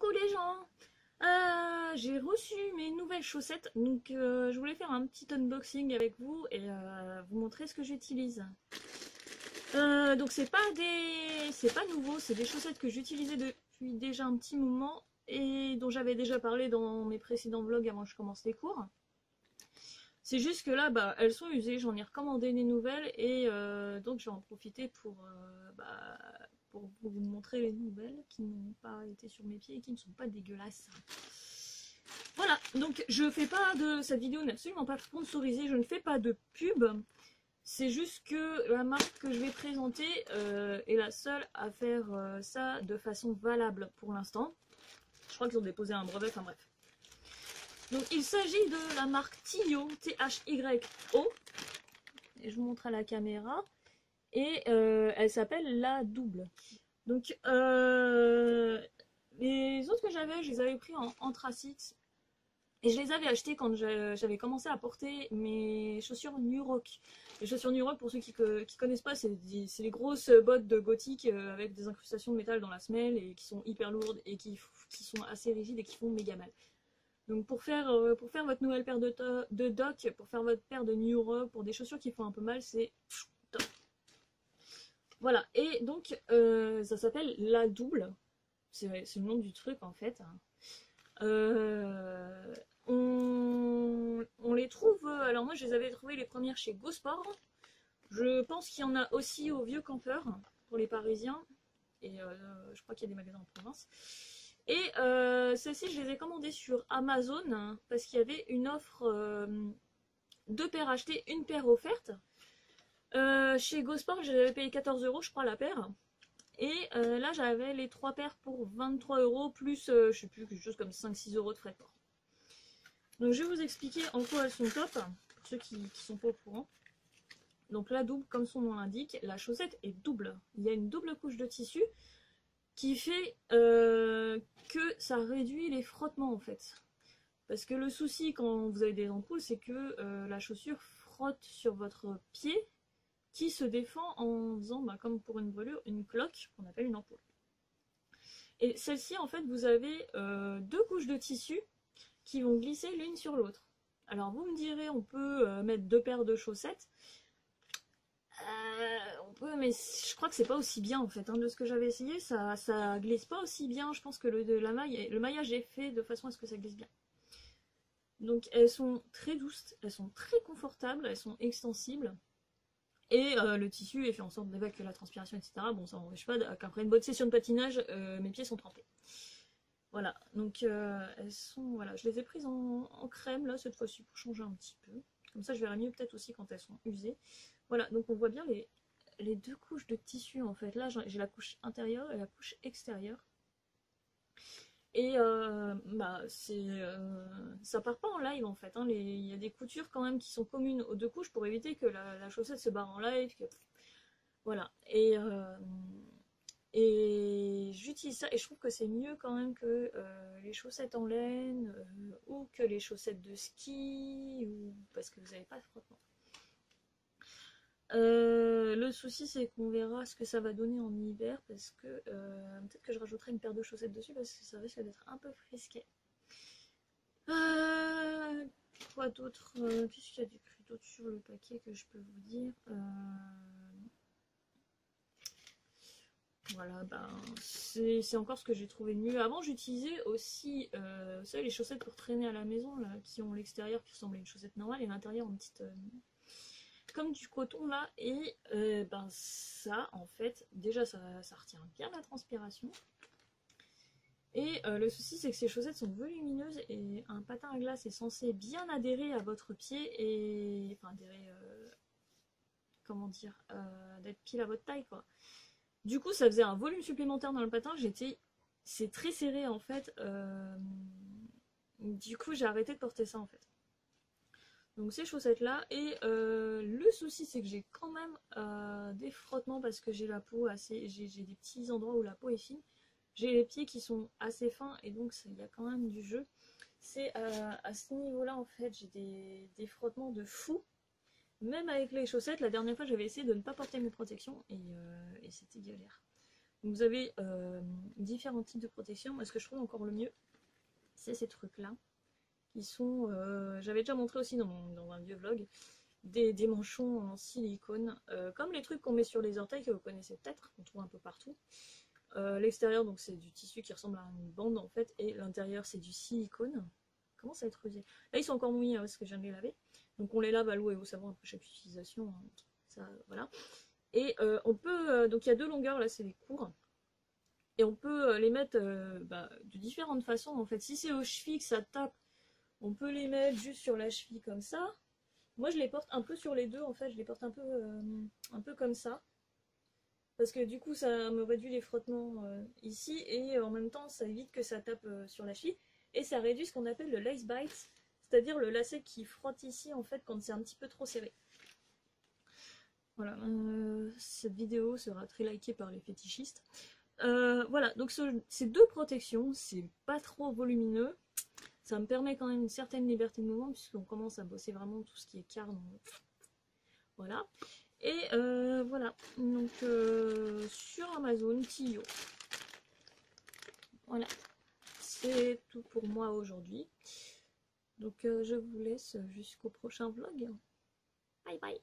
Coucou les gens, j'ai reçu mes nouvelles chaussettes, donc je voulais faire un petit unboxing avec vous et vous montrer ce que j'utilise. Donc c'est pas nouveau, c'est des chaussettes que j'utilisais depuis déjà un petit moment et dont j'avais déjà parlé dans mes précédents vlogs avant que je commence les cours. C'est juste que là, bah, elles sont usées, j'en ai recommandé des nouvelles et donc je vais en profiter pour vous montrer les nouvelles qui n'ont pas été sur mes pieds et qui ne sont pas dégueulasses. Voilà, donc je fais pas de... Cette vidéo n'est absolument pas sponsorisée, je ne fais pas de pub. C'est juste que la marque que je vais présenter est la seule à faire ça de façon valable pour l'instant. Je crois qu'ils ont déposé un brevet, enfin bref. Donc il s'agit de la marque Thyo, T-H-Y-O. Et je vous montre à la caméra. Et elle s'appelle La Double. Donc les autres que j'avais, je les avais pris en anthracite. Et je les avais achetés quand j'avais commencé à porter mes chaussures New Rock. Les chaussures New Rock, pour ceux qui connaissent pas, c'est les grosses bottes de gothique avec des incrustations de métal dans la semelle et qui sont hyper lourdes et qui sont assez rigides et qui font méga mal. Donc pour faire votre nouvelle paire de Doc, pour faire votre paire de New Rock, pour des chaussures qui font un peu mal, c'est top. Voilà, et donc ça s'appelle La Double. C'est le nom du truc en fait. On les trouve, alors moi je les avais trouvées les premières chez Go Sport. Je pense qu'il y en a aussi au Vieux Campeur pour les Parisiens. Et je crois qu'il y a des magasins en province. Et celles-ci je les ai commandées sur Amazon parce qu'il y avait une offre 2 paires achetées, une paire offerte. Chez Go Sport j'avais payé 14 € je crois la paire. Et là j'avais les 3 paires pour 23 € plus je sais plus, quelque chose comme 5-6 € de frais de port. Donc je vais vous expliquer en quoi elles sont top, pour ceux qui sont pas au courant. Donc la double, comme son nom l'indique, la chaussette est double. Il y a une double couche de tissu qui fait que ça réduit les frottements en fait. Parce que le souci quand vous avez des ampoules, c'est que la chaussure frotte sur votre pied qui se défend en faisant, comme pour une brûlure, une cloque qu'on appelle une ampoule. Et celle-ci, en fait, vous avez 2 couches de tissu qui vont glisser l'une sur l'autre. Alors vous me direz, on peut mettre 2 paires de chaussettes. On peut, mais je crois que c'est pas aussi bien en fait. De ce que j'avais essayé, ça glisse pas aussi bien. Je pense que le maillage est fait de façon à ce que ça glisse bien. Donc elles sont très douces, elles sont très confortables, elles sont extensibles. Et le tissu est fait en sorte d'évacuer la transpiration, etc. Bon, ça n'empêche pas qu'après une bonne session de patinage, mes pieds sont trempés. Voilà, donc elles sont, voilà, je les ai prises en crème là cette fois-ci pour changer un petit peu. Comme ça je verrai mieux peut-être aussi quand elles sont usées. Voilà, donc on voit bien les 2 couches de tissu en fait. Là j'ai la couche intérieure et la couche extérieure. Et ça part pas en live en fait. Il y a des coutures quand même qui sont communes aux 2 couches pour éviter que la chaussette se barre en live. Voilà, et j'utilise ça et je trouve que c'est mieux quand même que les chaussettes en laine ou que les chaussettes de ski, parce que vous n'avez pas de frottement. Le souci c'est qu'on verra ce que ça va donner en hiver parce que peut-être que je rajouterai une paire de chaussettes dessus parce que ça risque d'être un peu frisqué. Quoi d'autre? Qu'est-ce qu'il y a d'écrit d'autre sur le paquet que je peux vous dire? Voilà, c'est encore ce que j'ai trouvé de mieux. Avant, j'utilisais aussi vous savez, les chaussettes pour traîner à la maison, là, qui ont l'extérieur qui ressemble à une chaussette normale et l'intérieur en petite... comme du coton, là. Et ça, en fait, déjà, ça retient bien la transpiration. Et le souci, c'est que ces chaussettes sont volumineuses et un patin à glace est censé bien adhérer à votre pied et... Enfin, adhérer... comment dire, d'être pile à votre taille, quoi. Du coup, ça faisait un volume supplémentaire dans le patin. C'est très serré en fait. Du coup, j'ai arrêté de porter ça en fait. Donc ces chaussettes là. Et le souci, c'est que j'ai quand même des frottements parce que j'ai la peau assez. J'ai des petits endroits où la peau est fine. J'ai les pieds qui sont assez fins et donc il y a quand même du jeu. C'est à ce niveau-là en fait, j'ai des frottements de fou. Même avec les chaussettes, la dernière fois j'avais essayé de ne pas porter mes protections et c'était galère. Vous avez différents types de protection. Moi, ce que je trouve encore le mieux, c'est ces trucs-là, qui sont, j'avais déjà montré aussi dans un vieux vlog, des manchons en silicone, comme les trucs qu'on met sur les orteils, que vous connaissez peut-être, qu'on trouve un peu partout. L'extérieur, donc c'est du tissu qui ressemble à une bande en fait, et l'intérieur c'est du silicone. Comment ça va être usé? Là ils sont encore mouillés hein, parce que je viens de les laver. Donc on les lave à l'eau et au savon après chaque utilisation. Hein. Ça, voilà. Et on peut, donc il y a deux longueurs, là c'est les courts. Et on peut les mettre de différentes façons en fait. Si c'est aux chevilles que ça tape, on peut les mettre juste sur la cheville comme ça. Moi je les porte un peu sur les deux en fait, je les porte un peu comme ça. Parce que du coup ça me réduit les frottements ici et en même temps ça évite que ça tape sur la cheville. Et ça réduit ce qu'on appelle le lace bite, c'est-à-dire le lacet qui frotte ici en fait quand c'est un petit peu trop serré. Voilà, cette vidéo sera très likée par les fétichistes. Voilà, donc ces deux protections, c'est pas trop volumineux. Ça me permet quand même une certaine liberté de mouvement puisqu'on commence à bosser vraiment tout ce qui est carne. Voilà. Et voilà, donc sur Amazon, Tio. Voilà, c'est tout pour moi aujourd'hui. Donc je vous laisse jusqu'au prochain vlog. Bye bye.